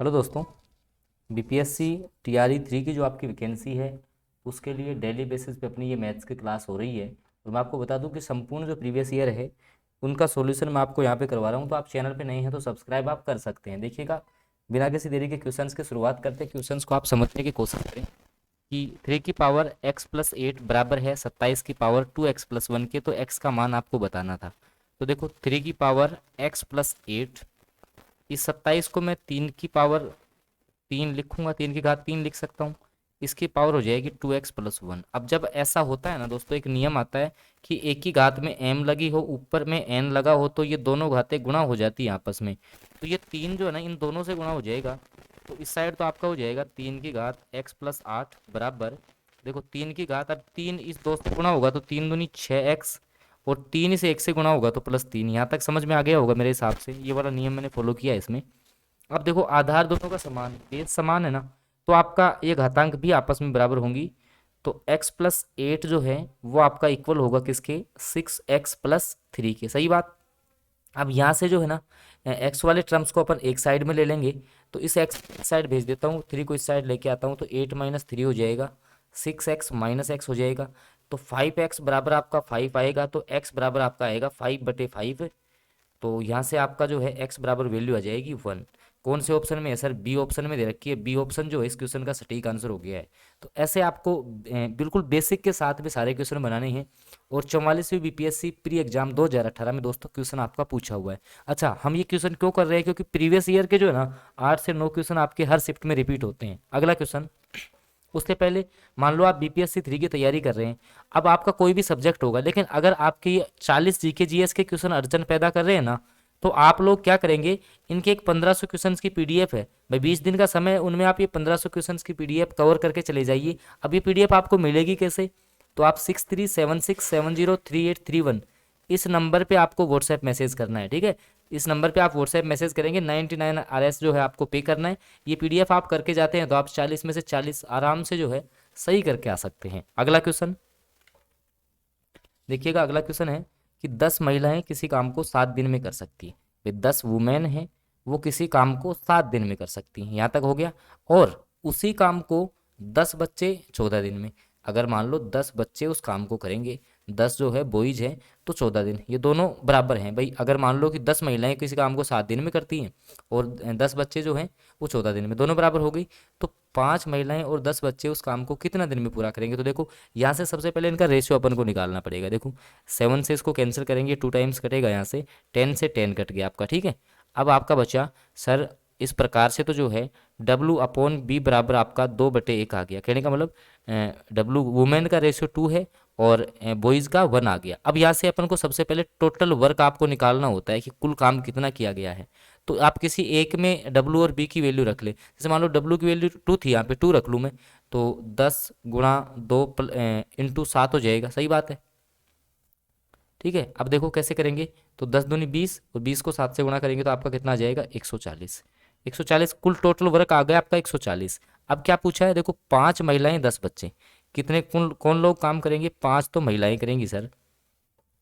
Hello दोस्तों। BPSC TRE 3 की जो आपकी वैकेंसी है उसके लिए डेली बेसिस पे अपनी ये मैथ्स की क्लास हो रही है। और मैं आपको बता दूं कि संपूर्ण जो प्रीवियस ईयर है उनका सॉल्यूशन मैं आपको यहाँ पे करवा रहा हूँ। तो आप चैनल पे नए हैं तो सब्सक्राइब आप कर सकते हैं। देखिएगा, बिना किसी देरी के क्वेश्चंस की शुरुआत करते हैं। क्वेश्चंस को आप समझने की कोशिश करें कि 3 की पावर x+8 बराबर है 27 की पावर 2x+1 के। तो x का मान आपको बताना था। तो देखो, 3 की पावर x+8, इस 27 को मैं 3 लिखूंगा, 3 की घात 3 लिख सकता हूँ। इसकी पावर हो जाएगी 2x+1। अब जब ऐसा होता है ना दोस्तों, एक नियम आता है कि एक ही घात में m लगी हो, ऊपर में n लगा हो, तो ये दोनों घातें गुणा हो जाती हैं आपस में। तो ये 3 जो है ना, इन दोनों से गुणा हो जाएगा। तो इस साइड तो आपका हो जाएगा 3 की घात x+8 बराबर, देखो 3 की घात, अब 3 इस 2 से गुणा होगा तो 3 दूनी 6x, और 3 इसे 1 से गुणा होगा तो +3। यहाँ तक समझ में आ गया होगा मेरे हिसाब से, ये वाला नियम मैंने फॉलो किया है इसमें। अब देखो, आधार दोनों का समान, बेस समान है ना, तो आपका ये घातांक भी आपस में बराबर होंगी। तो x+8 जो है वो आपका इक्वल होगा किसके, 6x+3 के। सही बात। अब यहाँ से जो है ना, x वाले टर्म्स को अपन एक साइड में ले लेंगे। तो इस x साइड भेज देता हूँ, 3 को इस साइड लेके आता हूँ, तो 8 - 3 हो जाएगा, 6x - x हो जाएगा। तो 5x बराबर आपका 5 आएगा, तो x बराबर आपका आएगा 5/5। तो यहाँ से आपका जो है x बराबर वैल्यू आ जाएगी 1। कौन से ऑप्शन में है सर? बी ऑप्शन में दे रखी है। बी ऑप्शन जो है इस क्वेश्चन का सटीक आंसर हो गया है। तो ऐसे आपको बिल्कुल बेसिक के साथ भी सारे क्वेश्चन बनाने हैं। और 44वीं बीपीएससी प्री एग्जाम 2018 में दोस्तों क्वेश्चन आपका पूछा हुआ है। अच्छा, हम ये क्वेश्चन क्यों कर रहे हैं? क्योंकि प्रीवियस ईयर के जो है ना 8 से 9 क्वेश्चन आपके हर शिफ्ट में रिपीट होते हैं। अगला क्वेश्चन, उससे पहले मान लो आप बीपीएससी 3 की तैयारी कर रहे हैं। अब आपका कोई भी सब्जेक्ट होगा, लेकिन अगर आपके ये 40 जीके जीएस के क्वेश्चन अड़चन पैदा कर रहे हैं ना, तो आप लोग क्या करेंगे, इनके एक 1500 क्वेश्चन की पीडीएफ है भाई, 20 दिन का समय है, उनमें आप ये 1500 क्वेश्चन की पीडीएफ कवर करके चले जाइए। अब ये पीडीएफ आपको मिलेगी कैसे? तो आप 6376703831 इस नंबर पे आपको व्हाट्सएप मैसेज करना है। ठीक है, इस नंबर पे आप व्हाट्सएप मैसेज करेंगे, 99 RS जो है आपको पे करना है। ये पीडीएफ आप करके जाते हैं तो आप 40 में से 40 आराम से जो है सही करके आ सकते हैं। अगला क्वेश्चन देखिएगा। अगला क्वेश्चन है कि 10 महिलाएं किसी काम को 7 दिन में कर सकती है। वे 10 वुमेन हैं, वो किसी काम को 7 दिन में कर सकती हैं। यहाँ तक हो गया। और उसी काम को 10 बच्चे 14 दिन में। अगर मान लो 10 बच्चे उस काम को करेंगे, 10 जो है बॉयज हैं, तो 14 दिन, ये दोनों बराबर हैं भाई। अगर मान लो कि 10 महिलाएं किसी काम को 7 दिन में करती हैं और 10 बच्चे जो हैं वो 14 दिन में, दोनों बराबर हो गई। तो 5 महिलाएं और 10 बच्चे उस काम को कितना दिन में पूरा करेंगे? तो देखो, यहाँ से सबसे पहले इनका रेशियो अपन को निकालना पड़ेगा। देखो, 7 से इसको कैंसिल करेंगे, 2 टाइम्स कटेगा यहाँ से, 10 से 10 कट गया आपका। ठीक है, अब आपका बचा सर इस प्रकार से, तो जो है W/B बराबर आपका 2/1 आ गया। कहने का मतलब W वुमेन का रेशियो 2 है और बॉयज़ का 1 आ गया। अब यहाँ से अपन को सबसे पहले टोटल वर्क आपको निकालना होता है कि कुल काम कितना किया गया है। तो आप किसी एक में W और B की वैल्यू रख ले। जैसे मान लो W की वैल्यू 2 थी, यहाँ पे 2 रख लूँ मैं, तो 10 गुणा 2 इंटू 7 हो जाएगा। सही बात है। ठीक है, अब देखो कैसे करेंगे। तो 10 दूनी 20 और 20 को 7 से गुणा करेंगे तो आपका कितना आ जाएगा? 140। 140 कुल टोटल वर्क आ गया आपका 140। अब क्या पूछा है? देखो, 5 महिलाएं 10 बच्चे, कितने कौन कौन लोग काम करेंगे? 5 तो महिलाएं करेंगी सर,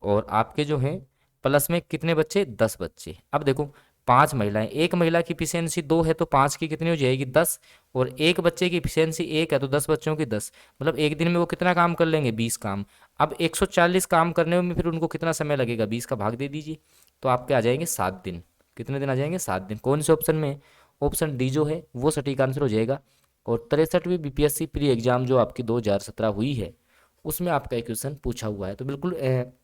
और आपके जो है प्लस में कितने बच्चे? 10 बच्चे। अब देखो, 5 महिलाएं, एक महिला की इफिशियंसी 2 है तो 5 की कितनी हो जाएगी? 10। और एक बच्चे की इफिशियंसी 1 है तो 10 बच्चों की 10, मतलब एक दिन में वो कितना काम कर लेंगे? 20 काम। अब 140 काम करने में फिर उनको कितना समय लगेगा? 20 का भाग दे दीजिए, तो आपके आ जाएंगे 7 दिन। कितने दिन आ जाएंगे? 7 दिन। कौन से ऑप्शन में? ऑप्शन डी जो है वो सटीक आंसर हो जाएगा। और 63वीं बीपीएससी प्री एग्जाम जो आपकी 2017 हुई है उसमें आपका एक क्वेश्चन पूछा हुआ है। तो बिल्कुल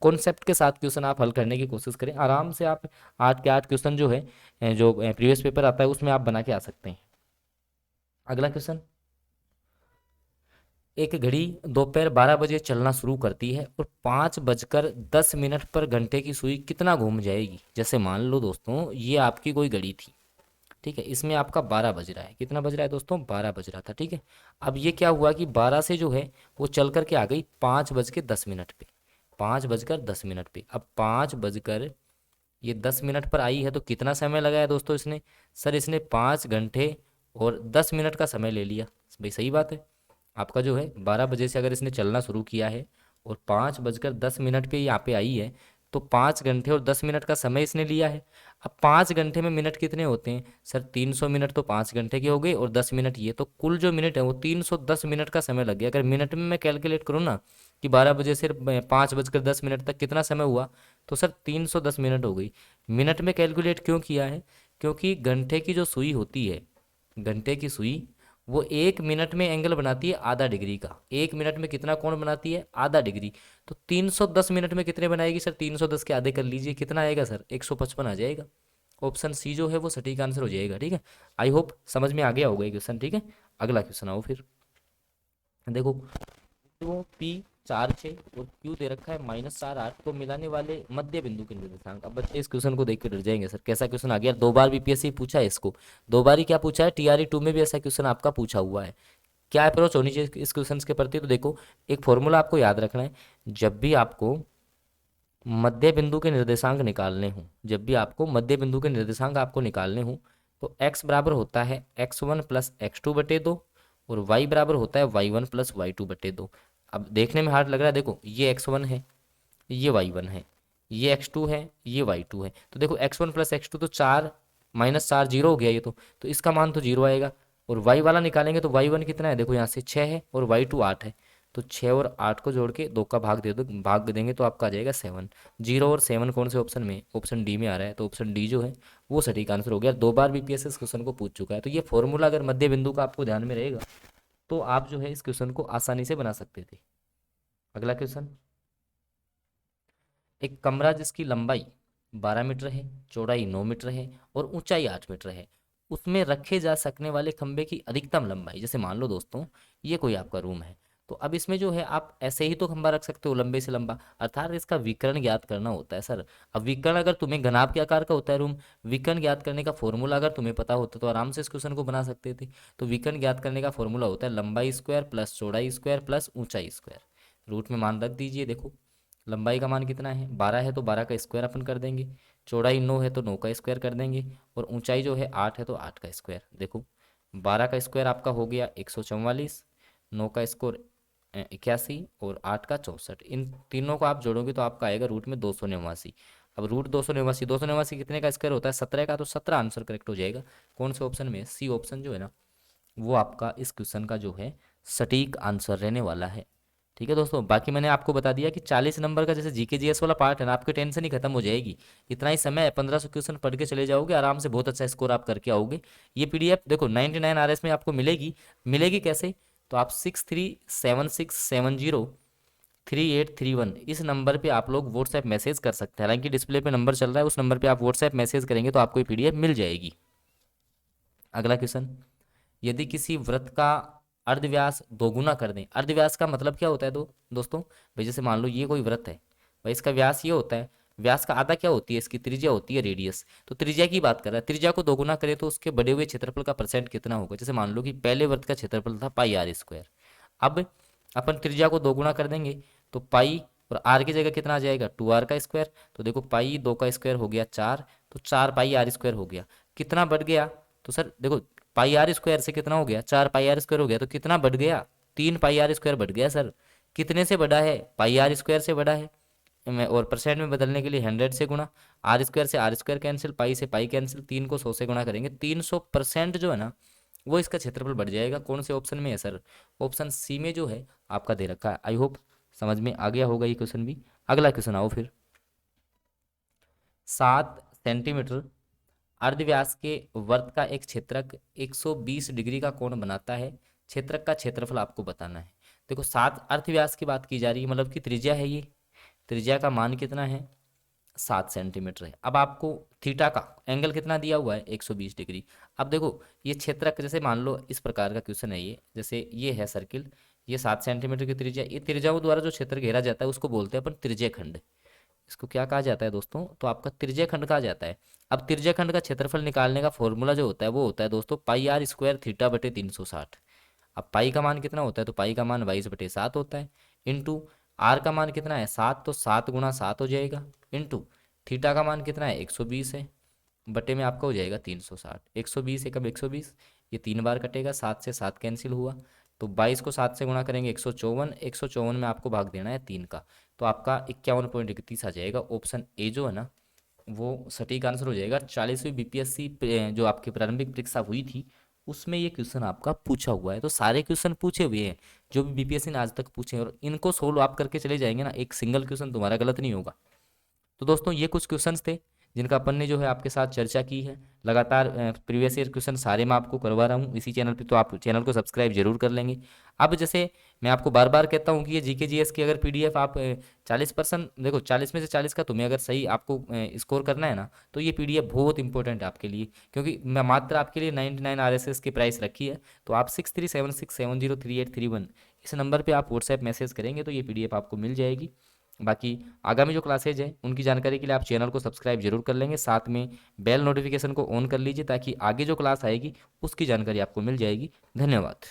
कॉन्सेप्ट के साथ क्वेश्चन आप हल करने की कोशिश करें। आराम से आप 8 के 8 क्वेश्चन जो है जो प्रीवियस पेपर आता है उसमें आप बना के आ सकते हैं। अगला क्वेश्चन, एक घड़ी दोपहर 12 बजे चलना शुरू करती है और 5:10 पर घंटे की सुई कितना घूम जाएगी? जैसे मान लो दोस्तों ये आपकी कोई घड़ी थी, ठीक है, इसमें आपका 12 बज रहा है। कितना बज रहा है दोस्तों? 12 बज रहा था। ठीक है, अब ये क्या हुआ कि 12 से जो है वो चल करके आ गई 5:10 पे। 5:10 पे, अब 5:10 पर आई है तो कितना समय लगाया दोस्तों इसने? सर इसने 5 घंटे और 10 मिनट का समय ले लिया। भाई सही बात है। आपका जो है 12 बजे से अगर इसने चलना शुरू किया है और 5:10 पे यहाँ पे आई है, तो 5 घंटे और 10 मिनट का समय इसने लिया है। अब 5 घंटे में मिनट कितने होते हैं सर? 300 मिनट तो 5 घंटे के हो गए और 10 मिनट ये, तो कुल जो मिनट है वो 310 मिनट का समय लग गया। अगर मिनट में मैं कैलकुलेट करूँ ना कि 12 बजे से 5:10 तक कितना समय हुआ, तो सर 310 मिनट हो गई। मिनट में कैलकुलेट क्यों किया है? क्योंकि घंटे की जो सुई होती है, घंटे की सुई, वो 1 मिनट में एंगल बनाती है आधा डिग्री का। 1 मिनट में कितना कोण बनाती है? आधा डिग्री। तो 310 मिनट में कितने बनाएगी सर? 310 के आधे कर लीजिए, कितना आएगा सर? 155 आ जाएगा। ऑप्शन सी जो है वो सटीक आंसर हो जाएगा। ठीक है, आई होप समझ में आ गया होगा ये क्वेश्चन। ठीक है, अगला क्वेश्चन आओ फिर। देखो, तो पी 4 6 और क्यू दे रखा है -4 8 को मिलाने वाले मध्य बिंदु के निर्देशांक। अब बच्चे इस क्वेश्चन को देख के डर जाएंगे, सर कैसा क्वेश्चन आ गया? 2 बार बीपीएससी पूछा है इसको, 2 बार ही क्या पूछा है, टीआरई 2 में भी ऐसा क्वेश्चन आपका पूछा हुआ है। क्या अप्रोच होनी चाहिए इस क्वेश्चन के प्रति? तो देखो, एक फॉर्मूला आपको याद रखना है। जब भी आपको मध्य बिंदु के निर्देशांक निकालने हों, जब भी आपको मध्य बिंदु के निर्देशांक आपको निकालने हों, तो x बराबर होता है x1 प्लस x2/2 और y बराबर होता है y1 प्लस y2/2। अब देखने में हार्ड लग रहा है, देखो ये x1 है, ये y1 है, ये x2 है, ये y2 है। तो देखो x1 प्लस x2 तो 4 -4 जीरो हो गया ये तो इसका मान तो जीरो आएगा। और y वाला निकालेंगे तो y1 कितना है? देखो यहाँ से 6 है और y2 8 है। तो 6 और 8 को जोड़ के 2 का भाग दे दो, भाग देंगे तो आपका आ जाएगा 7। 0 और 7 कौन से ऑप्शन में? ऑप्शन डी में आ रहा है, तो ऑप्शन डी जो है वो सटीक आंसर हो गया। 2 बार बीपीएससी इस क्वेश्चन को पूछ चुका है। तो ये फॉर्मूला अगर मध्य बिंदु का आपको ध्यान में रहेगा तो आप जो है इस क्वेश्चन को आसानी से बना सकते थे। अगला क्वेश्चन, एक कमरा जिसकी लंबाई 12 मीटर है, चौड़ाई 9 मीटर है और ऊंचाई 8 मीटर है, उसमें रखे जा सकने वाले खंबे की अधिकतम लंबाई, जैसे मान लो दोस्तों ये कोई आपका रूम है, तो अब इसमें जो है आप ऐसे ही तो खंबा रख सकते हो लंबे से लंबा, अर्थात इसका विकर्ण ज्ञात करना होता है सर। अब विकर्ण अगर तुम्हें घनाभ के आकार का होता है रूम, विकर्ण ज्ञात करने का फॉर्मूला अगर तुम्हें पता होता तो आराम से इस क्वेश्चन को बना सकते थे। तो विकर्ण ज्ञात करने का फॉर्मूला होता है लंबाई स्क्वायर प्लस चौड़ाई स्क्वायर प्लस ऊंचाई स्क्वायर। रूट में मान रख दीजिए। देखो, लंबाई का मान कितना है? 12 है तो 12 का स्क्वायर अपन कर देंगे, चौड़ाई 9 है तो 9 का स्क्वायर कर देंगे, और ऊंचाई जो है 8 है तो 8 का स्क्वायर। देखो, 12 का स्क्वायर आपका हो गया 144, 9 का स्क्वायर 81 और 8 का 64। इन तीनों को आप जोड़ोगे तो आपका आएगा रूट में 289। अब रूट 289, 289 कितने का स्क्वायर होता है? 17 का, तो 17 आंसर करेक्ट हो जाएगा। कौन से ऑप्शन में? सी ऑप्शन जो है ना वो आपका इस क्वेश्चन का जो है सटीक आंसर रहने वाला है। ठीक है दोस्तों, बाकी मैंने आपको बता दिया कि 40 नंबर का जैसे जीके जीएस वाला पार्ट है ना, आपकी टेंशन ही खत्म हो जाएगी। इतना ही समय है, 1500 क्वेश्चन पढ़ के चले जाओगे आराम से, बहुत अच्छा स्कोर आप करके आओगे। ये पीडीएफ देखो 99 आरएस में आपको मिलेगी। मिलेगी कैसे? तो आप 6376703831 इस नंबर पे आप लोग व्हाट्सएप मैसेज कर सकते हैं। हालांकि डिस्प्ले पे नंबर चल रहा है, उस नंबर पे आप व्हाट्सएप मैसेज करेंगे तो आपको ये पीडीएफ मिल जाएगी। अगला क्वेश्चन, यदि किसी वृत्त का अर्धव्यास दोगुना कर दें, अर्धव्यास का मतलब क्या होता है दोस्तों? भाई जैसे मान लो ये कोई वृत्त है, भाई इसका व्यास ये होता है, व्यास का आधा क्या होती है? इसकी त्रिज्या होती है रेडियस। तो त्रिज्या की बात कर रहा है, त्रिज्या को दोगुना करें तो उसके बढ़े हुए क्षेत्रफल का परसेंट कितना होगा? जैसे मान लो कि पहले वृत्त का क्षेत्रफल था πr²। अब अपन त्रिज्या को दोगुना कर देंगे तो पाई और आर की जगह कितना आ जाएगा? 2r का स्क्वायर। तो देखो पाई 2 का स्क्वायर हो गया 4, तो 4 πr² हो गया। कितना बढ़ गया? तो सर देखो, πr² से कितना हो गया? 4 πr² हो गया, तो कितना बढ़ गया? 3 πr² बढ़ गया सर। कितने से बढ़ा है? πr² से बढ़ा है। और परसेंट में बदलने के लिए 100 से गुणा, r² से r² कैंसिल, पाई से पाई कैंसिल, 3 को 100 से गुणा करेंगे, 300% जो है ना वो इसका क्षेत्रफल बढ़ जाएगा। कौन से ऑप्शन में है सर? ऑप्शन सी में जो है आपका दे रखा है। आई होप समझ में आ गया होगा ये क्वेश्चन भी। अगला क्वेश्चन आओ फिर। 7 सेंटीमीटर अर्धव्यास के वर्त का एक क्षेत्रक 120 डिग्री का कोण बनाता है, क्षेत्रक का क्षेत्रफल आपको बताना है। देखो 7 अर्धव्यास की बात की जा रही है, मतलब कि त्रिज्या है ये, त्रिज्या का मान कितना है? 7 सेंटीमीटर है। अब आपको थीटा का एंगल कितना दिया हुआ है? 120 डिग्री। अब देखो ये क्षेत्रक, जैसे मान लो इस प्रकार का क्वेश्चन है ये, जैसे ये है सर्किल, ये 7 सेंटीमीटर की त्रिज्या, ये त्रिज्याओं द्वारा जो क्षेत्र घेरा जाता है उसको बोलते हैं अपन त्रिज्य खंड। इसको क्या कहा जाता है दोस्तों? तो आपका त्रिज्य खंड कहा जाता है। अब त्रिज्य खंड का क्षेत्रफल निकालने का फॉर्मूला जो होता है वो होता है दोस्तों πr² θ/360। अब पाई का मान कितना होता है? तो पाई का मान 22/7 होता है, इंटू आर का मान कितना है? 7, तो 7 गुणा 7 हो जाएगा, इंटू थीटा का मान कितना है? 120 है, बटे में आपका हो जाएगा 360। 120 एकम 120, ये 3 बार कटेगा, 7 से 7 कैंसिल हुआ, तो 22 को 7 से गुणा करेंगे 154, 154 में आपको भाग देना है 3 का, तो आपका 51.31 आ जाएगा। ऑप्शन ए जो है ना वो सटीक आंसर हो जाएगा। 40वीं बीपीएससी जो आपकी प्रारंभिक परीक्षा हुई थी उसमें ये क्वेश्चन आपका पूछा हुआ है। तो सारे क्वेश्चन पूछे हुए हैं जो भी बीपीएससी ने आज तक पूछे हैं, और इनको सोल्व आप करके चले जाएंगे ना, एक सिंगल क्वेश्चन तुम्हारा गलत नहीं होगा। तो दोस्तों ये कुछ क्वेश्चंस थे जिनका अपन ने जो है आपके साथ चर्चा की है। लगातार प्रीवियस ईयर क्वेश्चन सारे मैं आपको करवा रहा हूँ इसी चैनल पे, तो आप चैनल को सब्सक्राइब जरूर कर लेंगे। अब जैसे मैं आपको बार बार कहता हूँ कि ये जीके जीएस की अगर पीडीएफ आप 40%, देखो 40 में से 40 का तुम्हें अगर सही आपको स्कोर करना है ना, तो ये पीडीएफ बहुत इंपॉर्टेंट है आपके लिए, क्योंकि मैं मात्र आपके लिए 99 आरएसएस की प्राइस रखी है। तो आप 6376703831 इस नंबर पर आप व्हाट्सएप मैसेज करेंगे तो ये पीडीएफ आपको मिल जाएगी। बाकी आगामी जो क्लासेज है उनकी जानकारी के लिए आप चैनल को सब्सक्राइब जरूर कर लेंगे, साथ में बेल नोटिफिकेशन को ऑन कर लीजिए ताकि आगे जो क्लास आएगी उसकी जानकारी आपको मिल जाएगी। धन्यवाद।